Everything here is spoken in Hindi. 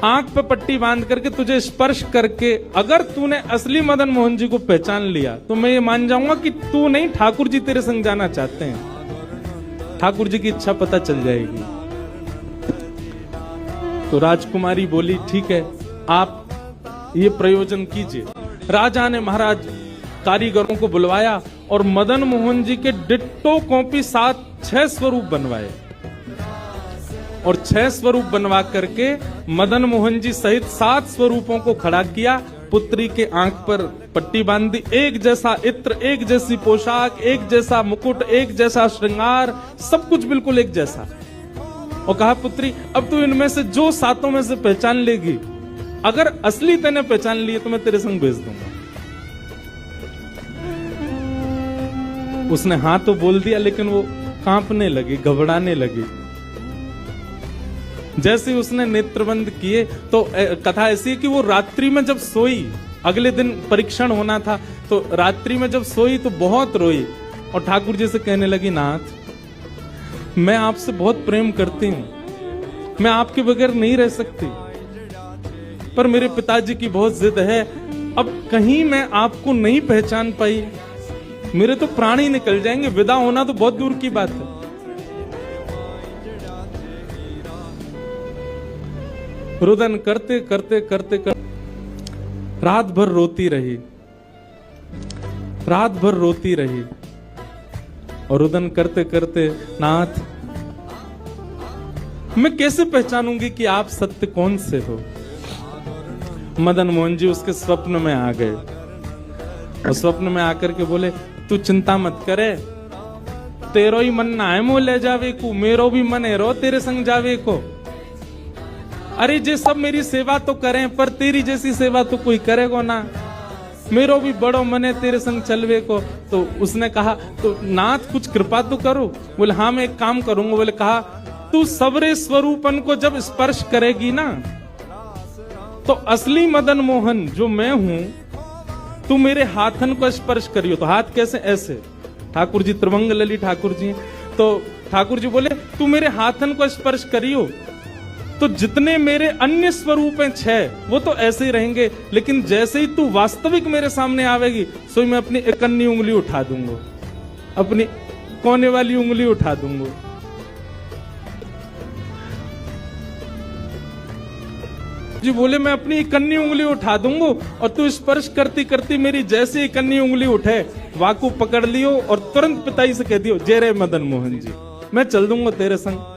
आंख पे पट्टी बांध करके तुझे स्पर्श करके अगर तूने असली मदन मोहन जी को पहचान लिया तो मैं ये मान जाऊंगा कि तू नहीं, ठाकुर जी तेरे संग जाना चाहते हैं। ठाकुर जी की इच्छा पता चल जाएगी। तो राजकुमारी बोली ठीक है, आप ये प्रयोजन कीजिए। राजा ने महाराज कारीगरों को बुलवाया और मदन मोहन जी के डिट्टो कॉपी 6 स्वरूप बनवाए और 6 स्वरूप बनवा करके मदन मोहन जी सहित 7 स्वरूपों को खड़ा किया। पुत्री के आंख पर पट्टी बांध दी, एक जैसा इत्र, एक जैसी पोशाक, एक जैसा मुकुट, एक जैसा श्रृंगार, सब कुछ बिल्कुल एक जैसा। और कहा पुत्री अब तू इनमें से जो 7 में से पहचान लेगी, अगर असली तेने पहचान लिए तो मैं तेरे संग भेज दूंगा। उसने हाँ तो बोल दिया, लेकिन वो कांपने लगी, घबराने लगी। जैसे उसने नेत्रबंद किए तो कथा ऐसी है कि वो रात्रि में जब सोई, अगले दिन परीक्षण होना था, तो रात्रि में जब सोई तो बहुत रोई और ठाकुर जी से कहने लगी, नाथ मैं आपसे बहुत प्रेम करती हूं, मैं आपके बगैर नहीं रह सकती, पर मेरे पिताजी की बहुत जिद है। अब कहीं मैं आपको नहीं पहचान पाई, मेरे तो प्राण ही निकल जाएंगे, विदा होना तो बहुत दूर की बात है। रुदन करते करते करते करते रात भर रोती रही, रात भर रोती रही और रुदन करते करते, नाथ मैं कैसे पहचानूंगी कि आप सत्य कौन से हो। मदन मोहन जी उसके स्वप्न में आ गए और स्वप्न में आकर के बोले, तू चिंता मत करे, तेरो ही मन ना है मो ले जावे को, मेरो भी मन है रो तेरे संग जावे को। अरे जे सब मेरी सेवा तो करें, पर तेरी जैसी सेवा तो कोई करेगा ना, मेरो भी बड़ो मन है तेरे संग चलवे को। तो उसने कहा, तो नाथ कुछ कृपा तो करो। बोले हाँ मैं एक काम करूंगा। बोले कहा, तू सबरे स्वरूपन को जब स्पर्श करेगी ना, तो असली मदन मोहन जो मैं हूं, तू मेरे हाथन को स्पर्श करियो। तो हाथ कैसे? ऐसे। ठाकुर जी त्रिभंग लली ठाकुर जी, तो ठाकुर जी बोले तू मेरे हाथन को स्पर्श करियो, तो जितने मेरे अन्य स्वरूप हैं 6 वो तो ऐसे ही रहेंगे, लेकिन जैसे ही तू वास्तविक मेरे सामने आवेगी, सो मैं अपनी इकन्नी उंगली उठा दूंगा, अपनी कोने वाली उंगली उठा दूंगा। जी बोले मैं अपनी इकन्नी उंगली उठा दूंगा और तू स्पर्श करती करती मेरी जैसे इकन्नी उंगली उठे, वाकू पकड़ लियो और तुरंत पिताई से कह दियो, जय रे मदन मोहन जी, मैं चल दूंगा तेरे संग।